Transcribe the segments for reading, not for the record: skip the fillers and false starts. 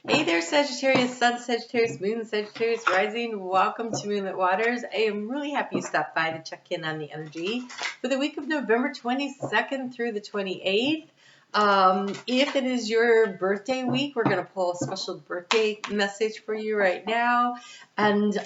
Hey there, Sagittarius, Sun Sagittarius, Moon Sagittarius, Rising. Welcome to Moonlit Waters. I am really happy you stopped by to check in on the energy for the week of November 22nd through the 28th. If it is your birthday week, we're going to pull a special birthday message for you right now. And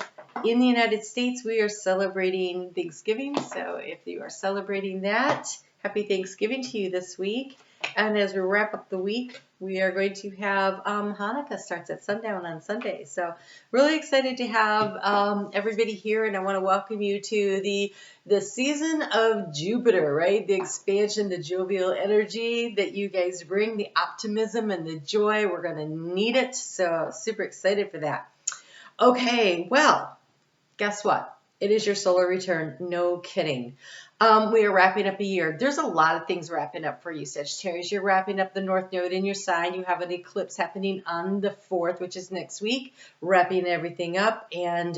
in the United States, we are celebrating Thanksgiving. So if you are celebrating that, happy Thanksgiving to you this week. And as we wrap up the week, we are going to have Hanukkah starts at sundown on Sunday. So really excited to have everybody here, and I want to welcome you to the season of Jupiter, right? The expansion, the jovial energy that you guys bring, the optimism and the joy. We're going to need it. So super excited for that. Okay, well, guess what? It is your solar return. No kidding. We are wrapping up a year. There's a lot of things wrapping up for you, Sagittarius. You're wrapping up the North Node in your sign. You have an eclipse happening on the 4th, which is next week, wrapping everything up. And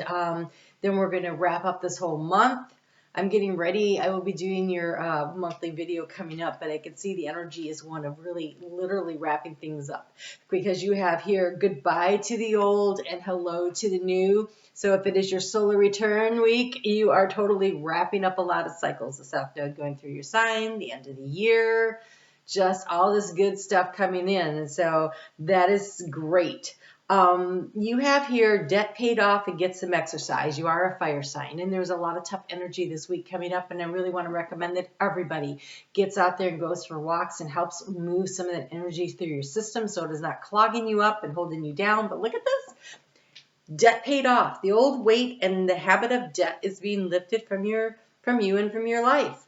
then we're going to wrap up this whole month. I'm getting ready. I will be doing your monthly video coming up, but I can see the energy is one of really literally wrapping things up, because you have here goodbye to the old and hello to the new. So if it is your solar return week, you are totally wrapping up a lot of cycles. The South Node going through your sign, the end of the year, just all this good stuff coming in. And so that is great. You have here debt paid off and get some exercise. You are a fire sign, and there's a lot of tough energy this week coming up, and I really want to recommend that everybody gets out there and goes for walks and helps move some of that energy through your system so it is not clogging you up and holding you down. But look at this. Debt paid off. The old weight and the habit of debt is being lifted from you and from your life.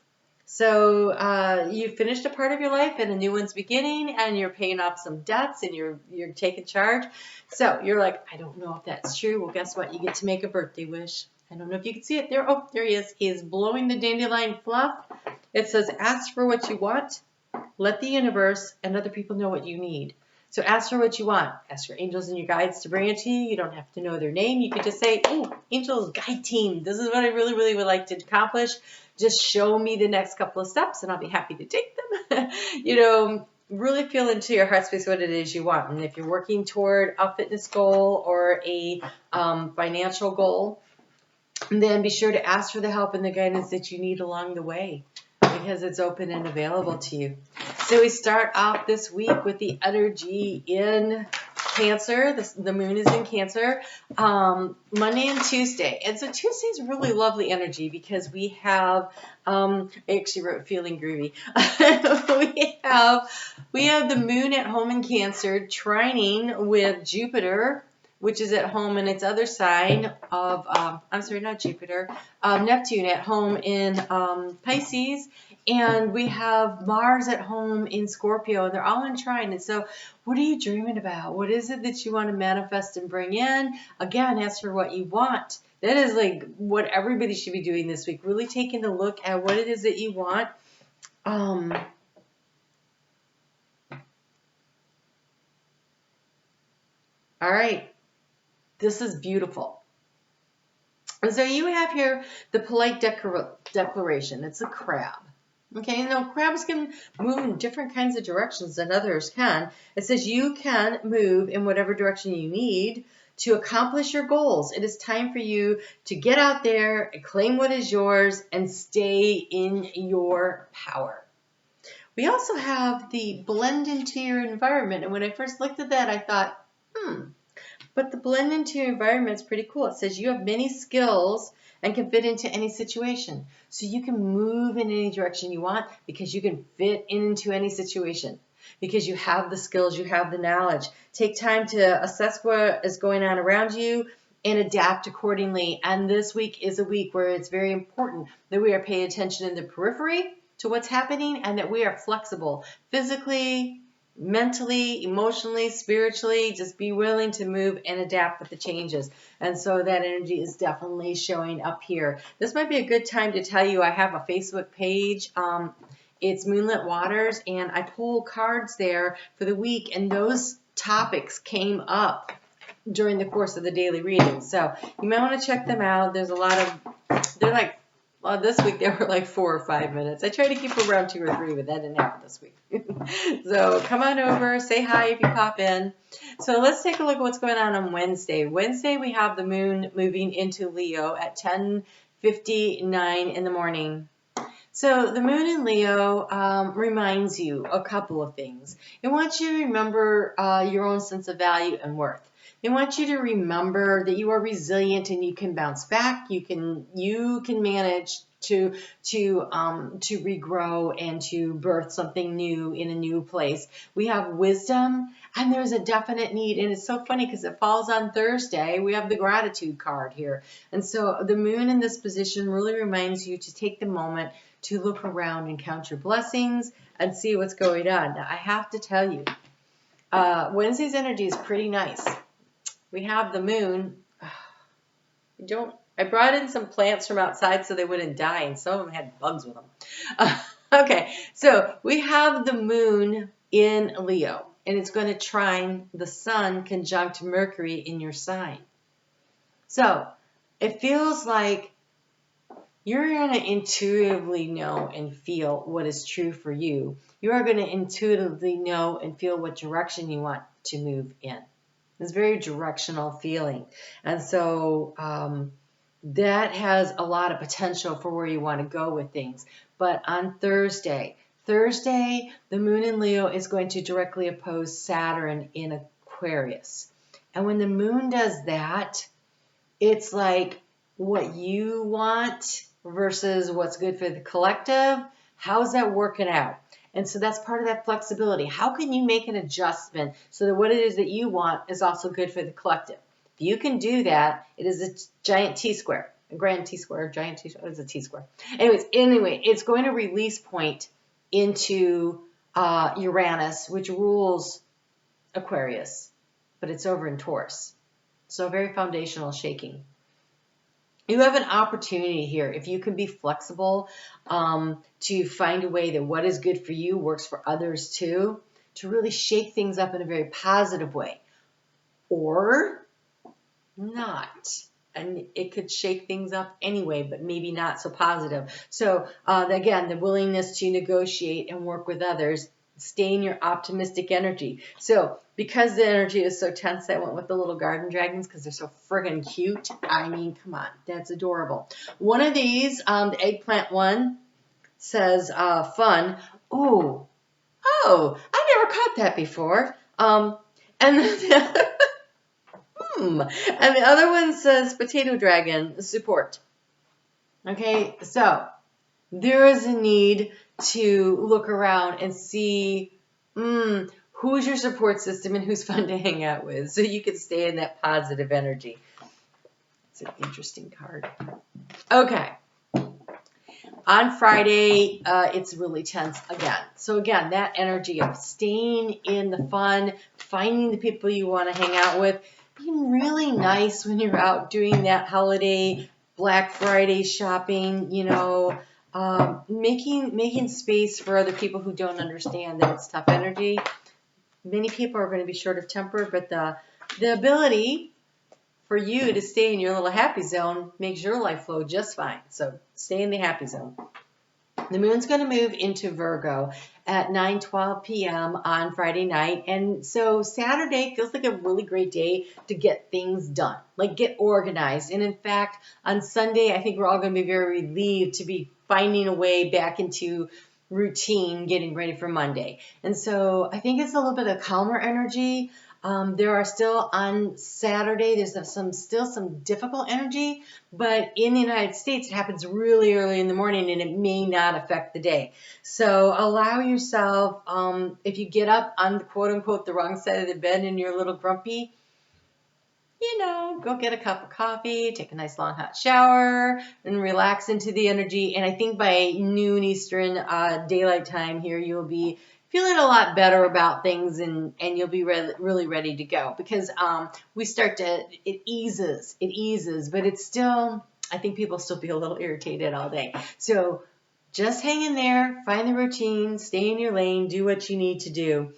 So you finished a part of your life and a new one's beginning, and you're paying off some debts, and you're taking charge. So you're like, I don't know if that's true. Well, guess what? You get to make a birthday wish. I don't know if you can see it there. Oh, there he is. He is blowing the dandelion fluff. It says, ask for what you want. Let the universe and other people know what you need. So ask for what you want. Ask your angels and your guides to bring it to you. You don't have to know their name. You could just say, oh, angels, guide team, this is what I really, really would like to accomplish. Just show me the next couple of steps, and I'll be happy to take them. Really feel into your heart space what it is you want. And if you're working toward a fitness goal or a financial goal, then be sure to ask for the help and the guidance that you need along the way, because it's open and available to you. So we start off this week with the energy in Cancer. The moon is in Cancer, Monday and Tuesday. And so Tuesday is really lovely energy because we have, I actually wrote feeling groovy. we have the moon at home in Cancer trining with Jupiter, which is at home in its other sign of, I'm sorry, not Jupiter, Neptune at home in Pisces. And we have Mars at home in Scorpio, and they're all in trine. And so what are you dreaming about? What is it that you want to manifest and bring in? Again, ask for what you want. That is like what everybody should be doing this week, really taking a look at what it is that you want. All right. This is beautiful. So you have here the polite declaration. It's a crab. Okay, now crabs can move in different kinds of directions than others can. It says you can move in whatever direction you need to accomplish your goals. It is time for you to get out there and claim what is yours and stay in your power. We also have the blend into your environment. And when I first looked at that, I thought, but the blend into your environment is pretty cool. It says you have many skills and can fit into any situation. So you can move in any direction you want because you can fit into any situation, because you have the skills, you have the knowledge. Take time to assess what is going on around you and adapt accordingly. And this week is a week where it's very important that we are paying attention in the periphery to what's happening, and that we are flexible physically, mentally, emotionally, spiritually. Just be willing to move and adapt with the changes. And so that energy is definitely showing up here. This might be a good time to tell you I have a Facebook page. It's Moonlit Waters, and I pull cards there for the week, and those topics came up during the course of the daily reading. So you might want to check them out. There's a lot of, they're like Well, this week they were like 4 or 5 minutes. I tried to keep them around 2 or 3, but that didn't happen this week. So come on over, say hi if you pop in. So let's take a look at what's going on Wednesday. Wednesday we have the moon moving into Leo at 10:59 in the morning. So the moon in Leo reminds you a couple of things. It wants you to remember your own sense of value and worth. They want you to remember that you are resilient and you can bounce back. You can manage to regrow and to birth something new in a new place. We have wisdom, and there's a definite need. And it's so funny because it falls on Thursday. We have the gratitude card here. And so the moon in this position really reminds you to take the moment to look around and count your blessings and see what's going on. Now, I have to tell you, Wednesday's energy is pretty nice. We have the moon. I brought in some plants from outside so they wouldn't die, and some of them had bugs with them. Okay, so we have the moon in Leo, and it's going to trine the sun conjunct Mercury in your sign. So it feels like you're going to intuitively know and feel what is true for you. You are going to intuitively know and feel what direction you want to move in. It's very directional feeling. And so that has a lot of potential for where you want to go with things. But on Thursday, the moon in Leo is going to directly oppose Saturn in Aquarius. And when the moon does that, it's like what you want versus what's good for the collective. How's that working out? And so that's part of that flexibility. How can you make an adjustment so that what it is that you want is also good for the collective? If you can do that, it is a giant T-square, a grand T-square, giant T-square. It's a T-square. Anyway, it's going to release point into Uranus, which rules Aquarius, but it's over in Taurus. So very foundational shaking. You have an opportunity here, if you can be flexible, to find a way that what is good for you works for others too, to really shake things up in a very positive way, or not. And it could shake things up anyway, but maybe not so positive. So again, the willingness to negotiate and work with others, stay in your optimistic energy. So because the energy is so tense, I went with the little garden dragons because they're so friggin' cute. I mean, come on, that's adorable. One of these, the eggplant one, says fun. Ooh, oh, I never caught that before. And the other one says potato dragon, support. Okay, so there is a need to look around and see who's your support system and who's fun to hang out with, so you can stay in that positive energy. It's an interesting card. Okay. On Friday, it's really tense again. So again, that energy of staying in the fun, finding the people you want to hang out with, being really nice when you're out doing that holiday Black Friday shopping, you know, making space for other people who don't understand that it's tough energy. Many people are going to be short of temper, but the ability for you to stay in your little happy zone makes your life flow just fine. So stay in the happy zone. The moon's going to move into Virgo at 9:12 p.m. on Friday night. And so Saturday feels like a really great day to get things done, like get organized. And in fact, on Sunday, I think we're all going to be very relieved to be finding a way back into routine, getting ready for Monday. And so I think it's a little bit of calmer energy. There are still on Saturday, there's still some difficult energy, but in the United States, it happens really early in the morning and it may not affect the day. So allow yourself, if you get up on quote unquote the wrong side of the bed and you're a little grumpy, you know, go get a cup of coffee, take a nice long hot shower, and relax into the energy. And I think by noon Eastern daylight time here, you'll be feeling a lot better about things and you'll be really ready to go, because it eases, but it's still, I think people still be a little irritated all day. So just hang in there, find the routine, stay in your lane, do what you need to do.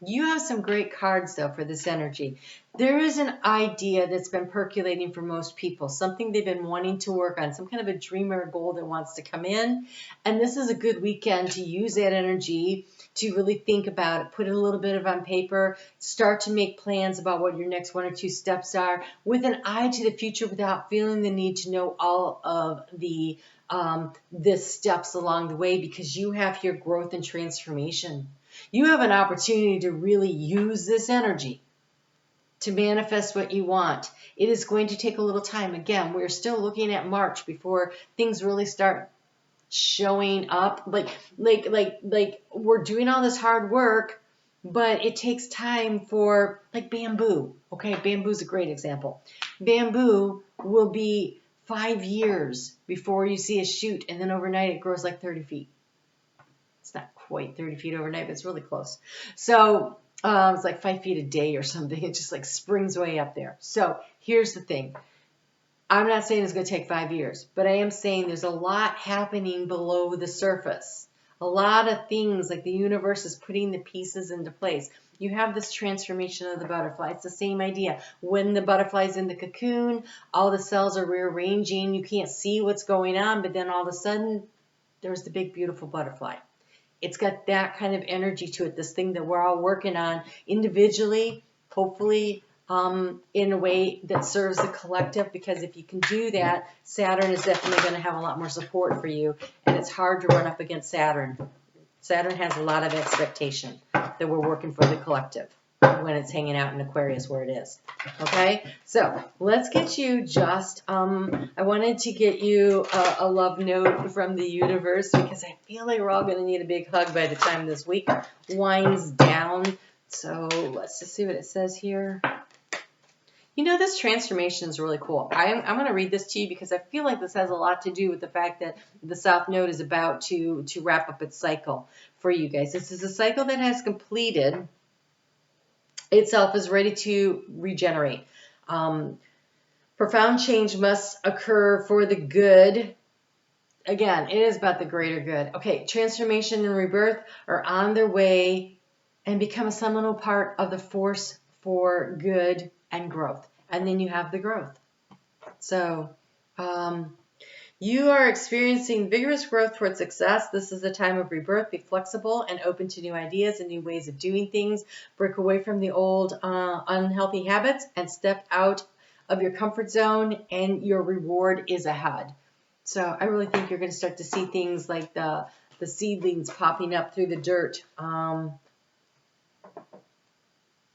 You have some great cards, though, for this energy. There is an idea that's been percolating for most people, something they've been wanting to work on, some kind of a dream or a goal that wants to come in. And this is a good weekend to use that energy to really think about it, put it a little bit on paper, start to make plans about what your next 1 or 2 steps are with an eye to the future without feeling the need to know all of the steps along the way, because you have your growth and transformation. You have an opportunity to really use this energy to manifest what you want. It is going to take a little time. Again, we're still looking at March before things really start showing up. Like we're doing all this hard work, but it takes time for, like, bamboo. Okay, bamboo is a great example. Bamboo will be 5 years before you see a shoot, and then overnight it grows like 30 feet. It's not quite 30 feet overnight, but it's really close. So it's like 5 feet a day or something. It just like springs way up there. So here's the thing. I'm not saying it's going to take 5 years, but I am saying there's a lot happening below the surface. A lot of things, like the universe is putting the pieces into place. You have this transformation of the butterfly. It's the same idea. When the butterfly's in the cocoon, all the cells are rearranging. You can't see what's going on, but then all of a sudden, there's the big, beautiful butterfly. It's got that kind of energy to it, this thing that we're all working on individually, hopefully in a way that serves the collective, because if you can do that, Saturn is definitely going to have a lot more support for you, and it's hard to run up against Saturn. Saturn has a lot of expectation that we're working for the collective when it's hanging out in Aquarius where it is. Okay, so let's get you just, I wanted to get you a love note from the universe, because I feel like we're all going to need a big hug by the time this week winds down. So let's just see what it says here. You know, this transformation is really cool. I'm going to read this to you because I feel like this has a lot to do with the fact that the South Node is about to wrap up its cycle for you guys. This is a cycle that has completed itself, is ready to regenerate. Profound change must occur for the good. Again, it is about the greater good. Okay, transformation and rebirth are on their way and become a seminal part of the force for good and growth. And then you have the growth. So you are experiencing vigorous growth towards success. This is a time of rebirth. Be flexible and open to new ideas and new ways of doing things. Break away from the old unhealthy habits and step out of your comfort zone, and your reward is ahead. So I really think you're going to start to see things like the seedlings popping up through the dirt.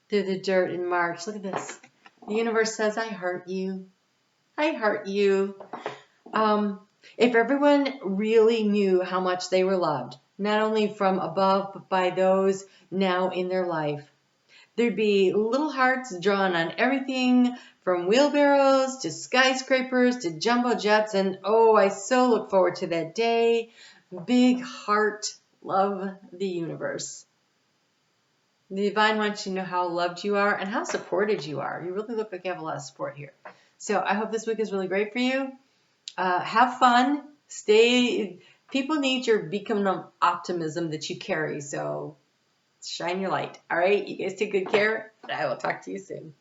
Through the dirt in March. Look at this. The universe says, I heart you. I heart you. If everyone really knew how much they were loved, not only from above, but by those now in their life, there'd be little hearts drawn on everything from wheelbarrows to skyscrapers to jumbo jets. And oh, I so look forward to that day. Big heart, love the universe. The divine wants you to know how loved you are and how supported you are. You really look like you have a lot of support here. So I hope this week is really great for you. Have fun. People need your beacon of optimism that you carry. So shine your light. All right. You guys take good care. And I will talk to you soon.